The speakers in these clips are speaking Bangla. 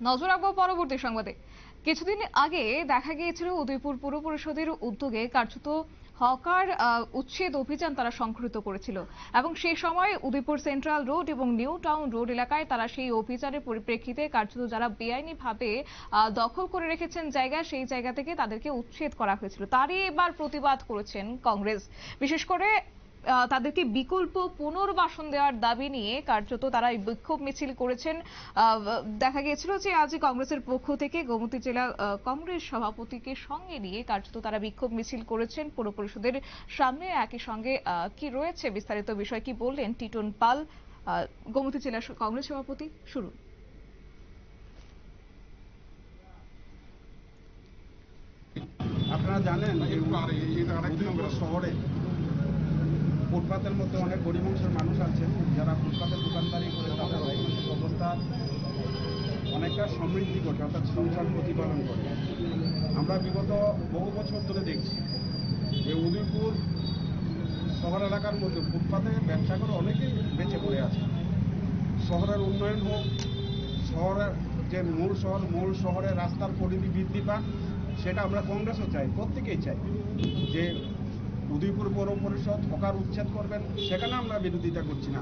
নজর রাখবো পরবর্তী সংবাদে। কিছুদিন আগে দেখা গিয়েছিল উদয়পুর পুর পরিষদের উদ্যোগে কার্যত হকার উচ্ছেদ অভিযান তারা সংঘটিত করেছিল এবং সেই সময় উদয়পুর সেন্ট্রাল রোড এবং নিউ টাউন রোড এলাকায় তারা সেই অভিযানের পরিপ্রেক্ষিতে কার্যত যারা বেআইনি ভাবে দখল করে রেখেছেন জায়গা, সেই জায়গা থেকে তাদেরকে উচ্ছেদ করা হয়েছিল। তারই এবার প্রতিবাদ করেছেন কংগ্রেস। বিশেষ করে তাদেরকে বিকল্প পুনর্বাসন দেওয়ার দাবি নিয়ে কার্যত তারা বিক্ষোভ মিছিল করেছেন। দেখা গিয়েছিল যে আজ কংগ্রেসের পক্ষ থেকে গোমতী জেলা কংগ্রেস সভাপতিকে সঙ্গে নিয়ে কার্যত তারা বিক্ষোভ মিছিল করেছেন পৌর পরিষদের সামনে। একই সঙ্গে কি রয়েছে বিস্তারিত বিষয় কি বললেন টিটন পাল, গোমতী জেলা কংগ্রেস সভাপতি। শুরু। আপনারা জানেন শহরে ফুটপাতের মধ্যে অনেক গরিব অংশের মানুষ আছেন যারা ফুটপাতের দোকানদারি করে তাদের অর্থনৈতিক অবস্থা অনেকটা সমৃদ্ধি ঘটে, অর্থাৎ সংসার প্রতিপালন করে। আমরা বিগত বহু বছর ধরে দেখছি যে উদয়পুর শহর এলাকার মধ্যে ফুটপাতে ব্যবসা করে অনেকেই বেঁচে পড়ে আছে। শহরের উন্নয়ন হোক, শহরের যে মূল শহরে রাস্তার পরিধি বৃদ্ধি পাক, সেটা আমরা কংগ্রেসও চাই, প্রত্যেকেই চাই যে উদয়পুর পৌর পরিষদ হকার উচ্ছেদ করবেন, সেখানে আমরা বিরোধিতা করছি না।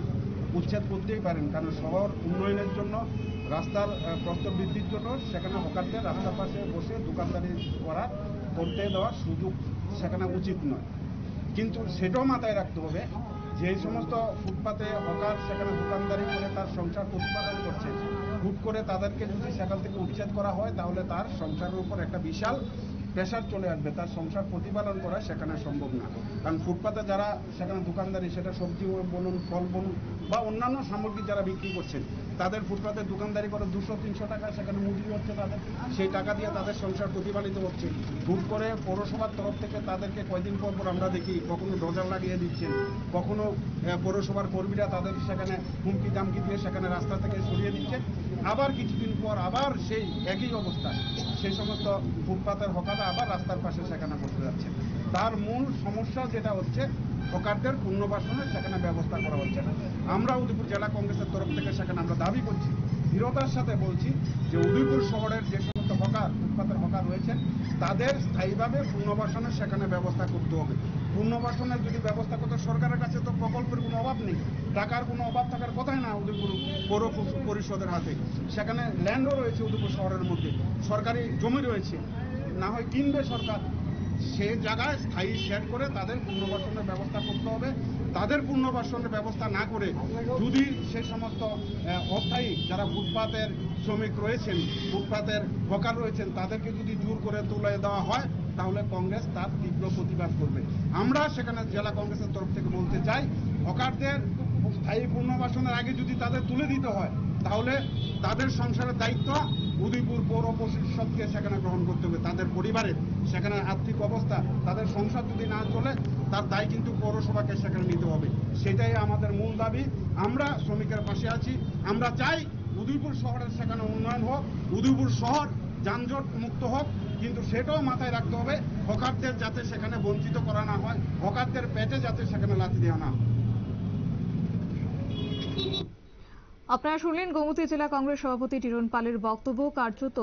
উচ্ছেদ করতেই পারেন, কারণ শহর উন্নয়নের জন্য, রাস্তার প্রস্থ বৃদ্ধির জন্য সেখানে হকারদের রাস্তার পাশে বসে দোকানদারি করতে দেওয়ার সুযোগ সেখানে উচিত নয়। কিন্তু সেটাও মাথায় রাখতে হবে যে এই সমস্ত ফুটপাতে হকার সেখানে দোকানদারি করে তার সংসার প্রতিপাদন করছে, হুট করে তাদেরকে যদি সেখান থেকে উচ্ছেদ করা হয় তাহলে তার সংসারের উপর একটা বিশাল প্রেশার চলে আসবে, তার সংসার প্রতিপালন করা সেখানে সম্ভব না। কারণ ফুটপাতে যারা সেখানে দোকানদারি, সেটা সবজি বলুন, ফল বলুন বা অন্যান্য সামগ্রী যারা বিক্রি করছেন, তাদের ফুটপাতে দোকানদারি করে 200-300 টাকা সেখানে মজুরি হচ্ছে তাদের, সেই টাকা দিয়ে তাদের সংসার প্রতিপালিত হচ্ছে। হুট করে পৌরসভার তরফ থেকে তাদেরকে কয়দিন পর পর আমরা দেখি কখনো ডজার লাগিয়ে দিচ্ছেন, কখনো পৌরসভার কর্মীরা তাদের সেখানে হুমকি দামকি দিয়ে সেখানে রাস্তা থেকে সরিয়ে দিচ্ছেন। আবার কিছুদিন পর আবার সেই একই অবস্থা, সেই সমস্ত ফুটপাতের হকাররা আবার রাস্তার পাশে সেখানে বসে যাচ্ছে। তার মূল সমস্যা যেটা হচ্ছে হকারদের পুনর্বাসনের সেখানে ব্যবস্থা করা হচ্ছে না। আমরা উদয়পুর জেলা কংগ্রেসের তরফ থেকে সেখানে আমরা দাবি করছি, দৃঢ়তার সাথে বলছি যে উদয়পুর শহরের যে সমস্ত হকার, ফুটপাতের হকার রয়েছেন, তাদের স্থায়ীভাবে পুনর্বাসনের সেখানে ব্যবস্থা করতে হবে। পুনর্বাসনের যদি ব্যবস্থা করতে, সরকারের কাছে তো প্রকল্পের কোনো অভাব নেই, টাকার কোনো অভাব থাকার কথাই না উদয়পুর পৌর পরিষদের হাতে। সেখানে ল্যান্ডও রয়েছে উদয়পুর শহরের মধ্যে, সরকারি জমি রয়েছে, না হয় কিনবে সরকার, সে জায়গায় স্থায়ী শেড করে তাদের পুনর্বাসনের ব্যবস্থা করতে হবে। তাদের পুনর্বাসনের ব্যবস্থা না করে যদি সে সমস্ত অস্থায়ী যারা ফুটপাতের শ্রমিক রয়েছেন, ফুটপাতের হকার রয়েছেন, তাদেরকে যদি জোর করে তুলে দেওয়া হয় তাহলে কংগ্রেস তার তীব্র প্রতিবাদ করবে। আমরা সেখানে জেলা কংগ্রেসের তরফ থেকে বলতে চাই, হকারদের স্থায়ী পুনর্বাসনের আগে যদি তাদের তুলে দিতে হয় তাহলে তাদের সংসারের দায়িত্ব উদয়পুর পৌর পরিষদকে সেখানে গ্রহণ করতে হবে। তাদের পরিবারের সেখানে আর্থিক অবস্থা, তাদের সংসার যদি না চলে তার দায় কিন্তু পৌরসভাকে সেখানে নিতে হবে। সেটাই আমাদের মূল দাবি। আমরা শ্রমিকের পাশে আছি, আমরা চাই উদয়পুর শহরের সেখানে উন্নয়ন হোক, উদয়পুর শহর যানজট মুক্ত হোক, কিন্তু সেটাও মাথায় রাখতে হবে হকারদের যাতে সেখানে বঞ্চিত করা না হয়, হকারদের পেটে যাতে সেখানে লাথি দেওয়া না হয়। আপনারা শুনলেন গোমতী জেলা কংগ্রেস সভাপতি টিটন পালের বক্তব্য। কার্যত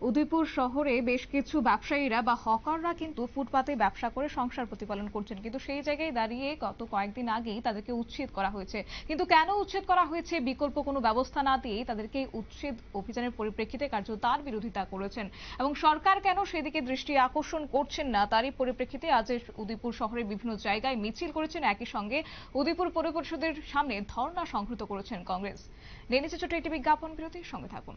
উদয়পুর শহরে বেশ কিছু ব্যবসায়ীরা বা হকাররা কিন্তু ফুটপাতে ব্যবসা করে সংসার প্রতিপালন করছেন, কিন্তু সেই জায়গায় দাঁড়িয়ে গত কয়েকদিন আগেই তাদেরকে উচ্ছেদ করা হয়েছে। কিন্তু কেন উচ্ছেদ করা হয়েছে, বিকল্প কোনো ব্যবস্থা না দিয়ে তাদেরকে উচ্ছেদ অভিযানের পরিপ্রেক্ষিতে কার্যত তার বিরোধিতা করেছেন এবং সরকার কেন সেদিকে দৃষ্টি আকর্ষণ করছেন না, তারই পরিপ্রেক্ষিতে আজ উদয়পুর শহরের বিভিন্ন জায়গায় মিছিল করেছেন। একই সঙ্গে উদয়পুর পৌর পরিষদের সামনে ধর্ণা সংঘটিত করেছেন কংগ্রেস। নিয়ে নিচ্ছে ছোট্ট একটি বিজ্ঞাপন বিরতি, সঙ্গে থাকুন।